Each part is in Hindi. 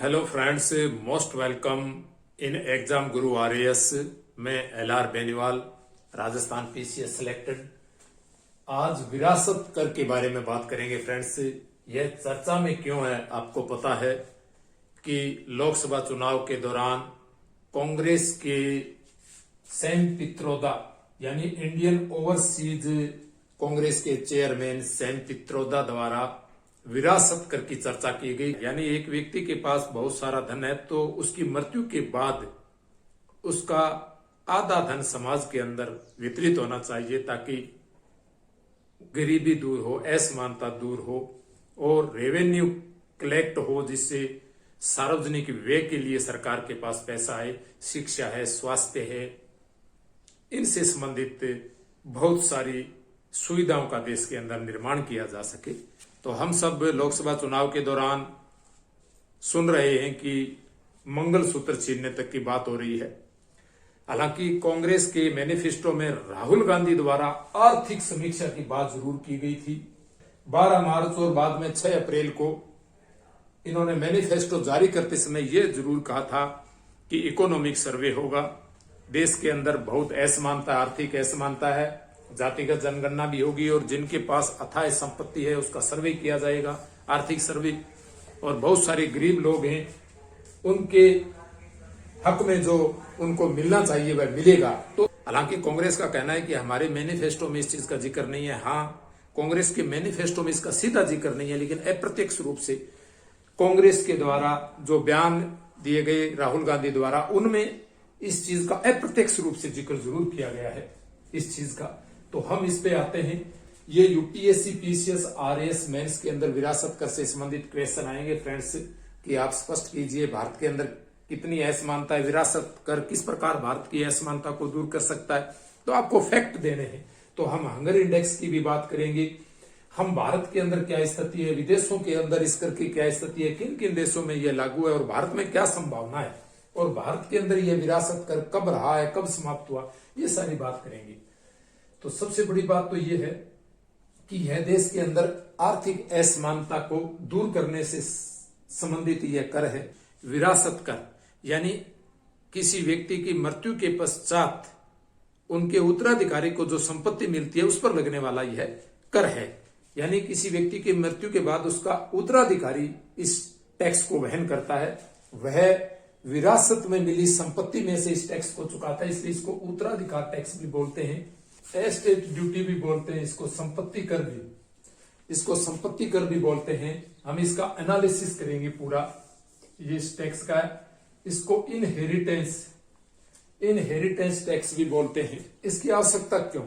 Hello friends, most welcome in exam Guru RAS. मैं LR Beniwal, Rajasthan PCS selected. आज विरासत कर के बारे में बात करेंगे फ्रेंड्स। यह चर्चा में क्यों है? आपको पता है कि लोकसभा चुनाव के दौरान कांग्रेस के सैम पित्रोदा यानी इंडियन ओवरसीज कांग्रेस के चेयरमैन सैम पित्रोदा द्वारा विरासत कर की चर्चा की गई। यानी एक व्यक्ति के पास बहुत सारा धन है तो उसकी मृत्यु के बाद उसका आधा धन समाज के अंदर वितरित होना चाहिए ताकि गरीबी दूर हो, असमानता दूर हो और रेवेन्यू कलेक्ट हो, जिससे सार्वजनिक व्यय के लिए सरकार के पास पैसा है, शिक्षा है, स्वास्थ्य है, इनसे संबंधित बहुत सारी सुविधाओं का देश के अंदर निर्माण किया जा सके। तो हम सब लोकसभा चुनाव के दौरान सुन रहे हैं कि मंगलसूत्र छीनने तक की बात हो रही है। हालांकि कांग्रेस के मैनिफेस्टो में राहुल गांधी द्वारा आर्थिक समीक्षा की बात जरूर की गई थी। 12 मार्च और बाद में 6 अप्रैल को इन्होंने मैनिफेस्टो जारी करते समय यह जरूर कहा था कि इकोनॉमिक सर्वे होगा। देश के अंदर बहुत असमानता, आर्थिक असमानता है, जातिगत जनगणना भी होगी और जिनके पास अथाह संपत्ति है उसका सर्वे किया जाएगा, आर्थिक सर्वे। और बहुत सारे गरीब लोग हैं, उनके हक में जो उनको मिलना चाहिए वह मिलेगा। तो हालांकि कांग्रेस का कहना है कि हमारे मैनिफेस्टो में इस चीज का जिक्र नहीं है। हाँ, कांग्रेस के मैनिफेस्टो में इसका सीधा जिक्र नहीं है, लेकिन अप्रत्यक्ष रूप से कांग्रेस के द्वारा जो बयान दिए गए राहुल गांधी द्वारा, उनमें इस चीज का अप्रत्यक्ष रूप से जिक्र जरूर किया गया है इस चीज का। तो हम इस पे आते हैं। ये यूपीएससी पीसीएस आरएएस मेंस के अंदर विरासत कर से संबंधित क्वेश्चन आएंगे फ्रेंड्स, कि आप स्पष्ट कीजिए भारत के अंदर कितनी असमानता है, विरासत कर किस प्रकार भारत की असमानता को दूर कर सकता है। तो आपको फैक्ट देने हैं। तो हम हंगर इंडेक्स की भी बात करेंगे, हम भारत के अंदर क्या स्थिति है, विदेशों के अंदर इस करके क्या स्थिति है, किन किन देशों में यह लागू है और भारत में क्या संभावना है, और भारत के अंदर यह विरासत कर कब रहा है, कब समाप्त हुआ, ये सारी बात करेंगे। तो सबसे बड़ी बात तो यह है कि यह देश के अंदर आर्थिक असमानता को दूर करने से संबंधित यह कर है विरासत कर। यानी किसी व्यक्ति की मृत्यु के पश्चात उनके उत्तराधिकारी को जो संपत्ति मिलती है उस पर लगने वाला यह कर है। यानी किसी व्यक्ति की मृत्यु के बाद उसका उत्तराधिकारी इस टैक्स को वहन करता है, वह विरासत में मिली संपत्ति में से इस टैक्स को चुकाता है, इसलिए इसको उत्तराधिकार टैक्स भी बोलते हैं, एस्टेट ड्यूटी भी बोलते हैं, इसको संपत्ति कर भी बोलते हैं। हम इसका एनालिसिस करेंगे पूरा, ये इस टैक्स का। इसको इनहेरिटेंस टैक्स भी बोलते हैं। इसकी आवश्यकता क्यों,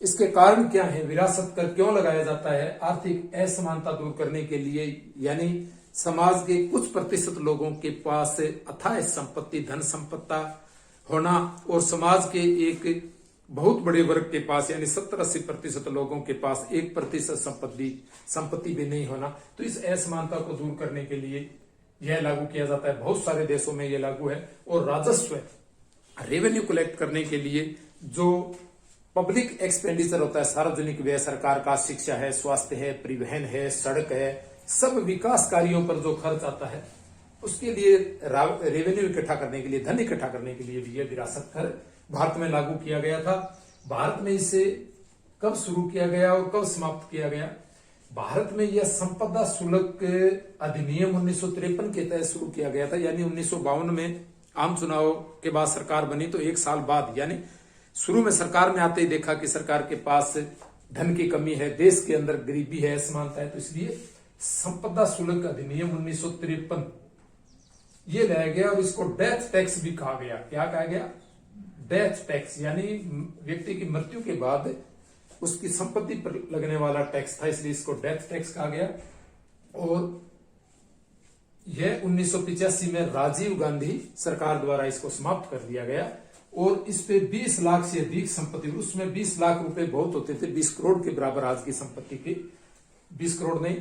इसके कारण क्या है, विरासत कर क्यों लगाया जाता है? आर्थिक असमानता दूर करने के लिए, यानी समाज के कुछ प्रतिशत लोगों के पास अथाह संपत्ति, धन संपत्ता होना और समाज के एक बहुत बड़े वर्ग के पास यानी 70-80% लोगों के पास 1% संपत्ति भी नहीं होना। तो इस असमानता को दूर करने के लिए यह लागू किया जाता है। बहुत सारे देशों में यह लागू है। और राजस्व, रेवेन्यू कलेक्ट करने के लिए जो पब्लिक एक्सपेंडिचर होता है, सार्वजनिक व्यय, सरकार का शिक्षा है, स्वास्थ्य है, परिवहन है, सड़क है, सब विकास कार्यों पर जो खर्च आता है उसके लिए रेवेन्यू इकट्ठा करने के लिए, धन इकट्ठा करने के लिए भी यह विरासत कर भारत में लागू किया गया था। भारत में इसे कब शुरू किया गया और कब समाप्त किया गया? भारत में यह संपदा शुल्क अधिनियम 1953 के तहत शुरू किया गया था। यानी 1952 में आम चुनाव के बाद सरकार बनी, तो 1 साल बाद, यानी शुरू में सरकार में आते ही देखा कि सरकार के पास धन की कमी है, देश के अंदर गरीबी है, असमानता है, तो इसलिए संपदा शुल्क अधिनियम 1953 ये लाया गया और इसको डेथ टैक्स भी कहा गया। क्या कहा गया? डेथ टैक्स, यानी व्यक्ति की मृत्यु के बाद उसकी संपत्ति पर लगने वाला टैक्स था, इसलिए इसको डेथ टैक्स कहा गया। और यह 1985 में राजीव गांधी सरकार द्वारा इसको समाप्त कर दिया गया और इस पे 20 लाख से अधिक संपत्ति, उसमें 20 लाख रुपए बहुत होते थे, 20 करोड़ के बराबर आज की संपत्ति के, 20 करोड़ नहीं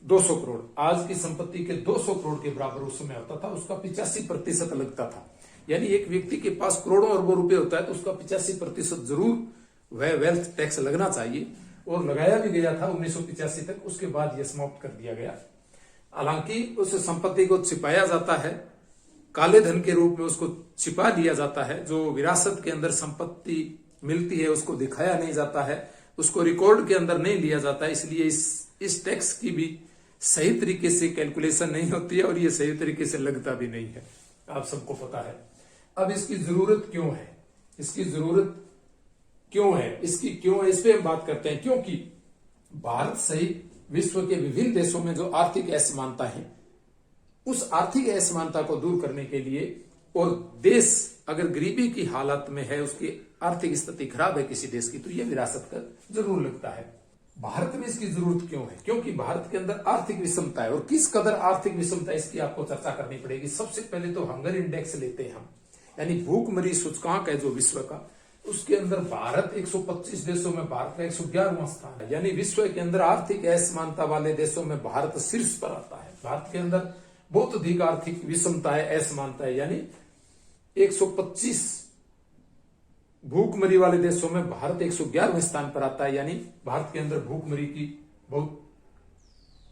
200 करोड़, आज की संपत्ति के 200 करोड़ के बराबर उस समय होता था, उसका 85% लगता था। यानी एक व्यक्ति के पास करोड़ों अरबों रुपए होता है तो उसका 85% जरूर वह वेल्थ टैक्स लगना चाहिए, और लगाया भी गया था 1985 तक। उसके बाद यह समाप्त कर दिया गया। हालांकि उस संपत्ति को छिपाया जाता है, काले धन के रूप में उसको छिपा दिया जाता है। जो विरासत के अंदर संपत्ति मिलती है उसको दिखाया नहीं जाता है, उसको रिकॉर्ड के अंदर नहीं लिया जाता है, इसलिए इस टैक्स की भी सही तरीके से कैलकुलेशन नहीं होती है और ये सही तरीके से लगता भी नहीं है, आप सबको पता है। अब इसकी जरूरत क्यों है, इसकी जरूरत क्यों है, इसकी क्यों है, इस पे हम बात करते हैं। क्योंकि भारत सहित विश्व के विभिन्न देशों में जो आर्थिक असमानता है, उस आर्थिक असमानता को दूर करने के लिए, और देश अगर गरीबी की हालत में है, उसकी आर्थिक स्थिति खराब है किसी देश की, तो यह विरासत कर जरूर लगता है। भारत में इसकी जरूरत क्यों है? क्योंकि भारत के अंदर आर्थिक विषमता है, और किस कदर आर्थिक विषमता इसकी आपको चर्चा करनी पड़ेगी। सबसे पहले तो हंगर इंडेक्स लेते हैं हम, यानी भूखमरी सूचकांक है जो विश्व का, उसके अंदर भारत 125 देशों में भारत का 111वां स्थान है। यानी विश्व के अंदर आर्थिक असमानता वाले देशों में भारत शीर्ष पर आता है। भारत के अंदर बहुत अधिक आर्थिक विषमता है, असमानता है, यानी 125 भूखमरी वाले देशों में भारत 111वें स्थान पर आता है। यानी भारत के अंदर भूखमरी की बहुत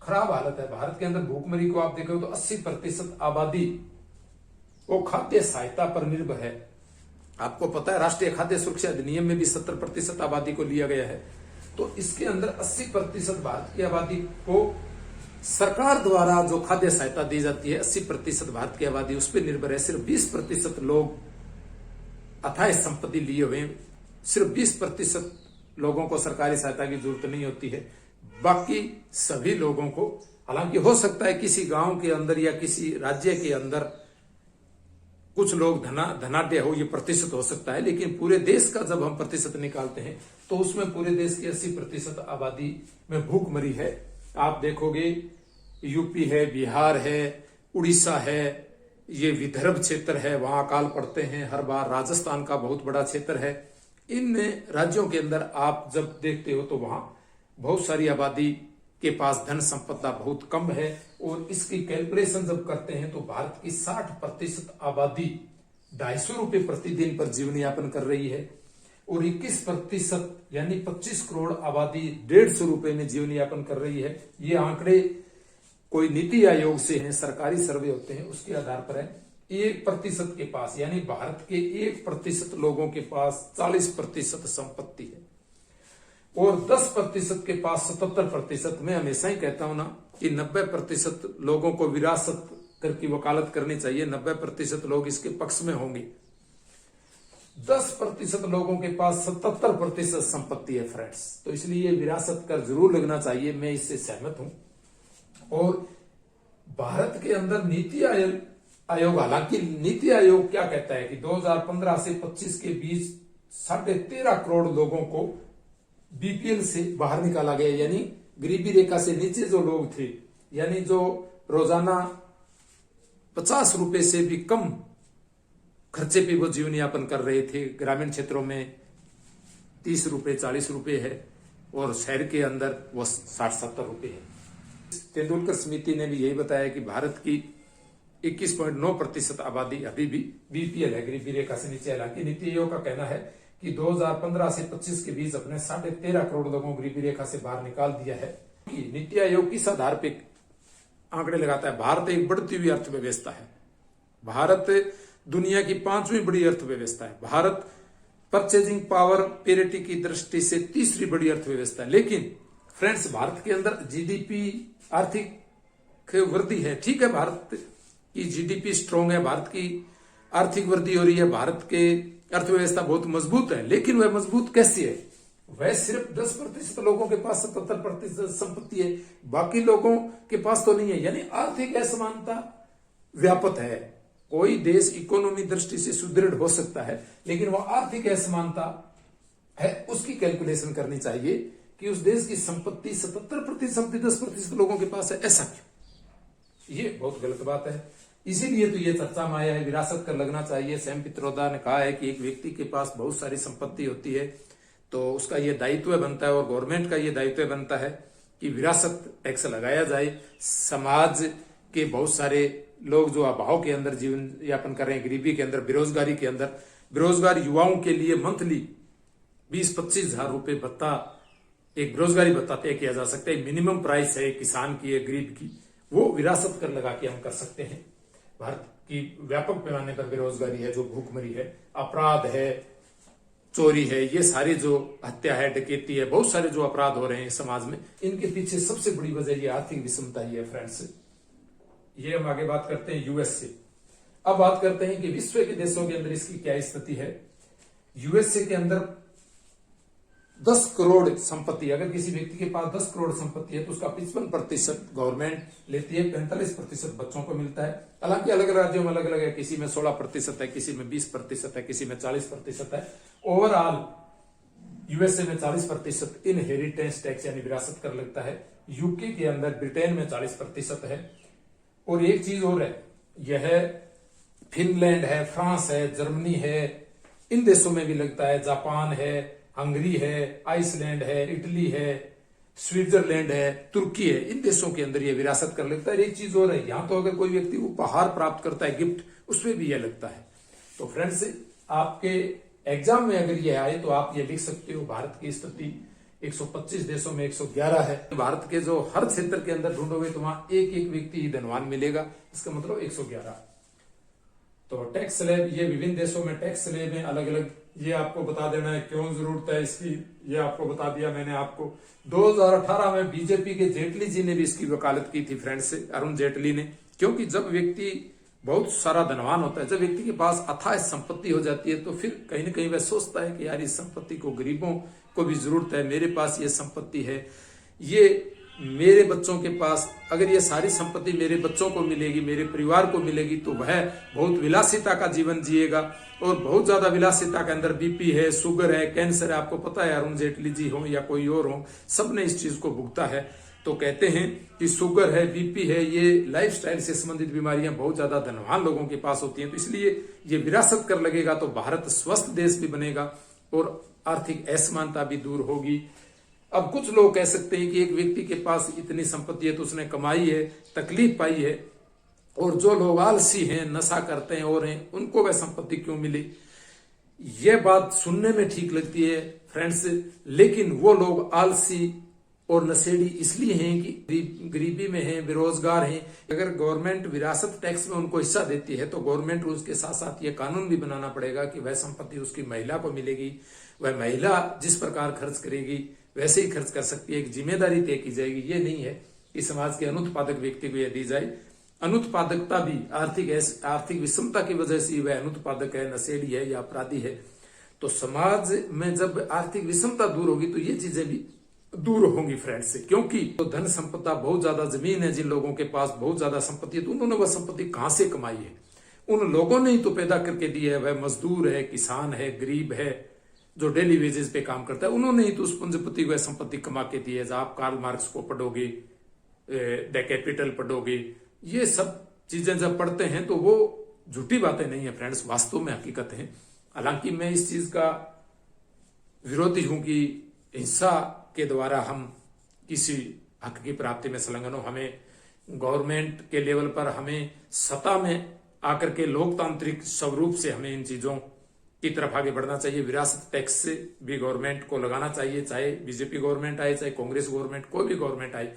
खराब हालत है। भारत के अंदर भूखमरी को आप देखो तो 80% आबादी वो खाद्य सहायता पर निर्भर है। आपको पता है राष्ट्रीय खाद्य सुरक्षा अधिनियम में भी 70% आबादी को लिया गया है। तो इसके अंदर 80% भारत की आबादी को सरकार द्वारा जो खाद्य सहायता दी जाती है, 80% भारत की आबादी उस पर निर्भर है। सिर्फ 20% लोग अथाह संपत्ति लिए हुए, सिर्फ 20% लोगों को सरकारी सहायता की जरूरत नहीं होती है। बाकी सभी लोगों को, हालांकि हो सकता है किसी गांव के अंदर या किसी राज्य के अंदर कुछ लोग धनाढ्य हो, ये प्रतिशत हो सकता है, लेकिन पूरे देश का जब हम प्रतिशत निकालते हैं तो उसमें पूरे देश की 80% आबादी में भूखमरी है। आप देखोगे यूपी है, बिहार है, उड़ीसा है, ये विदर्भ क्षेत्र है, वहां अकाल पड़ते हैं हर बार। राजस्थान का बहुत बड़ा क्षेत्र है। इन राज्यों के अंदर आप जब देखते हो तो वहां बहुत सारी आबादी के पास धन संपदा बहुत कम है, और इसकी कैलकुलेशन जब करते हैं तो भारत की 60% आबादी 250 रुपए प्रतिदिन पर जीवन यापन कर रही है, और 21% यानी 25 करोड़ आबादी 150 रुपए में जीवन यापन कर रही है। ये आंकड़े कोई नीति आयोग से हैं, सरकारी सर्वे होते हैं, उसके आधार पर है। 1% के पास, यानी भारत के 1% लोगों के पास 40% संपत्ति है, और 10% के पास 77%। मैं हमेशा ही कहता हूं ना कि 90% लोगों को विरासत करके वकालत करनी चाहिए, 90% लोग इसके पक्ष में होंगे। 10% लोगों के पास 77% संपत्ति है फ्रेंड्स, तो इसलिए विरासत कर जरूर लगना चाहिए, मैं इससे सहमत हूं। और भारत के अंदर नीति आयोग, हालांकि नीति आयोग क्या कहता है कि 2015 से 25 के बीच 13.5 करोड़ लोगों को बीपीएल से बाहर निकाला गया, यानी गरीबी रेखा से नीचे जो लोग थे, यानी जो रोजाना 50 रुपए से भी कम खर्चे पे वो जीवन यापन कर रहे थे। ग्रामीण क्षेत्रों में 30 रुपए 40 रुपए है, और शहर के अंदर वो 60-70 रुपए है। तेंदुलकर समिति ने भी यही बताया कि भारत की 21.9% आबादी अभी भी बीपीएल है, गरीबी रेखा से नीचे। हालांकि नीति आयोग का कहना है कि 2015 से 25 के बीच अपने 13.5 करोड़ लोगों को गरीबी रेखा से बाहर निकाल दिया है। नीति आयोग किस आधार पे आंकड़े लगाता है? भारत एक बढ़ती हुई अर्थव्यवस्था है, भारत दुनिया की 5वीं बड़ी अर्थव्यवस्था है, भारत परचेजिंग पावर पेरिटी की दृष्टि से 3री बड़ी अर्थव्यवस्था है। लेकिन फ्रेंड्स, भारत के अंदर जीडीपी आर्थिक वृद्धि है, ठीक है, भारत की जीडीपी स्ट्रांग है, भारत की आर्थिक वृद्धि हो रही है, भारत के अर्थव्यवस्था बहुत मजबूत है। लेकिन वह मजबूत कैसी है? वह सिर्फ 10% लोगों के पास 77% संपत्ति है, बाकी लोगों के पास तो नहीं है। यानी आर्थिक असमानता व्यापक है। कोई देश इकोनॉमी दृष्टि से सुदृढ़ हो सकता है, लेकिन वह आर्थिक असमानता है, उसकी कैलकुलेशन करनी चाहिए कि उस देश की संपत्ति 77% संपत्ति 10% लोगों के पास है, ऐसा क्यों? ये बहुत गलत बात है। इसीलिए तो ये चर्चा में आया है, विरासत कर लगना चाहिए। सैम पित्रोदा ने कहा है कि एक व्यक्ति के पास बहुत सारी संपत्ति होती है तो उसका ये दायित्व बनता है, और गवर्नमेंट का ये दायित्व बनता है कि विरासत टैक्स लगाया जाए। समाज के बहुत सारे लोग जो अभाव के अंदर जीवन यापन कर रहे हैं, गरीबी के अंदर, बेरोजगारी के अंदर, बेरोजगार युवाओं के लिए मंथली 20-25 हजार रुपए भत्ता, एक बेरोजगारी भत्ता तय किया जा सकता है। मिनिमम प्राइस है किसान की, गरीब की, वो विरासत कर लगा के हम कर सकते हैं। भारत की व्यापक पैमाने पर बेरोजगारी है, जो भूखमरी है, अपराध है, चोरी है, ये सारी जो हत्या है, डकैती है, बहुत सारे जो अपराध हो रहे हैं समाज में, इनके पीछे सबसे बड़ी वजह ये आर्थिक विषमता ही है फ्रेंड्स। ये हम आगे बात करते हैं यूएस से। अब बात करते हैं कि विश्व के देशों के अंदर इसकी क्या स्थिति है। यूएसए के अंदर 10 करोड़ संपत्ति, अगर किसी व्यक्ति के पास 10 करोड़ संपत्ति है तो उसका 55% गवर्नमेंट लेती है, 45% बच्चों को मिलता है। हालांकि अलग राज्यों में अलग अलग है, किसी में 16% है, किसी में 20% है, किसी में 40% है। ओवरऑल यूएसए में 40% इनहेरिटेंस टैक्स यानी विरासत कर लगता है। यूके के अंदर, ब्रिटेन में 40% है। और एक चीज और है, यह फिनलैंड है, फ्रांस है, जर्मनी है, इन देशों में भी लगता है, जापान है, हंगरी है, आइसलैंड है, इटली है, स्विट्जरलैंड है, तुर्की है, इन देशों के अंदर यह विरासत कर लगता है। एक चीज और है, यहां तो अगर कोई व्यक्ति उपहार प्राप्त करता है, गिफ्ट, उसमें भी यह लगता है। तो फ्रेंड्स, आपके एग्जाम में अगर यह आए तो आप ये लिख सकते हो, भारत की स्थिति 125 देशों में 111 है। भारत के जो हर क्षेत्र के अंदर ढूंढोगे तो वहां एक एक व्यक्ति धनवान मिलेगा, इसका मतलब 111। तो टैक्स स्लैब, ये विभिन्न देशों में टैक्स स्लैब है अलग अलग, ये आपको बता देना है, क्यों जरूरत है इसकी, ये आपको बता दिया मैंने आपको। 2018 में बीजेपी के जेटली जी ने भी इसकी वकालत की थी फ्रेंड्स, अरुण जेटली ने। क्योंकि जब व्यक्ति बहुत सारा धनवान होता है, जब व्यक्ति के पास अथाह संपत्ति हो जाती है, तो फिर कहीं ना कहीं वह सोचता है कि यार इस संपत्ति को गरीबों को भी जरूरत है, मेरे पास ये संपत्ति है, ये मेरे बच्चों के पास, अगर ये सारी संपत्ति मेरे बच्चों को मिलेगी, मेरे परिवार को मिलेगी, तो वह बहुत विलासिता का जीवन जिएगा। और बहुत ज्यादा विलासिता के अंदर बीपी है, शुगर है, कैंसर है, आपको पता है, अरुण जेटली जी हो या कोई और हो, सबने इस चीज को भुगता है। तो कहते हैं कि शुगर है, बीपी है, ये लाइफस्टाइल से संबंधित बीमारियां बहुत ज्यादा धनवान लोगों के पास होती हैं। तो इसलिए ये विरासत कर लगेगा तो भारत स्वस्थ देश भी बनेगा और आर्थिक असमानता भी दूर होगी। अब कुछ लोग कह सकते हैं कि एक व्यक्ति के पास इतनी संपत्ति है तो उसने कमाई है, तकलीफ पाई है, और जो लोग आलसी हैं, नशा करते हैं और हैं, उनको वह संपत्ति क्यों मिली। यह बात सुनने में ठीक लगती है फ्रेंड्स, लेकिन वो लोग आलसी और नशेड़ी इसलिए हैं कि गरीबी में हैं, बेरोजगार हैं। अगर गवर्नमेंट विरासत टैक्स में उनको हिस्सा देती है तो गवर्नमेंट को उसके साथ साथ ये कानून भी बनाना पड़ेगा कि वह संपत्ति उसकी महिला को मिलेगी, वह महिला जिस प्रकार खर्च करेगी वैसे ही खर्च कर सकती है, एक जिम्मेदारी तय की जाएगी। ये नहीं है कि समाज के अनुत्पादक व्यक्ति को यह दी जाए। अनुत्पादकता भी आर्थिक विषमता की वजह से वह अनुत्पादक है, नशेड़ी है या अपराधी है। तो समाज में जब आर्थिक विषमता दूर होगी तो ये चीजें भी दूर होंगी फ्रेंड्स से। क्योंकि तो धन संपदा, बहुत ज्यादा जमीन है, जिन लोगों के पास बहुत ज्यादा संपत्ति है, तो उन्होंने वह संपत्ति कहां से कमाई है? उन लोगों ने ही तो पैदा करके दी है। वह मजदूर है, किसान है, गरीब है, जो डेली वेजेस पे काम करता है, उन्होंने ही तो उस पूंजीपति को संपत्ति कमा के दी है। जब आप कार्ल मार्क्स को पढ़ोगे, द कैपिटल पढ़ोगे, ये सब चीजें जब पढ़ते हैं तो वो झूठी बातें नहीं है फ्रेंड्स, वास्तव में हकीकत है। हालांकि मैं इस चीज का विरोधी हूं कि हिंसा के द्वारा हम किसी हक की प्राप्ति में संलग्न हो। हमें गवर्नमेंट के लेवल पर, हमें सत्ता में आकर के लोकतांत्रिक स्वरूप से हमें इन चीजों की तरफ आगे बढ़ना चाहिए। विरासत टैक्स से भी गवर्नमेंट को लगाना चाहिए, चाहे बीजेपी गवर्नमेंट आए, चाहे कांग्रेस गवर्नमेंट, कोई भी गवर्नमेंट आए।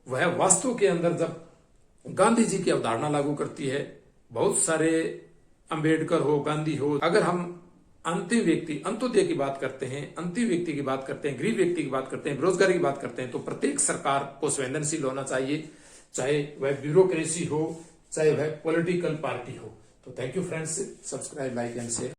वह वास्तव के अंदर जब गांधी जी की अवधारणा लागू करती है, बहुत सारे अंबेडकर हो, गांधी हो, अगर हम अंतिम व्यक्ति, अंत्योदय की बात करते हैं, अंतिम व्यक्ति की बात करते हैं, गरीब व्यक्ति की बात करते हैं, बेरोजगारी की बात करते हैं, तो प्रत्येक सरकार को संवेदनशील होना चाहिए, चाहे वह ब्यूरोक्रेसी हो, चाहे वह पॉलिटिकल पार्टी हो। तो thank you friends, subscribe, like and share.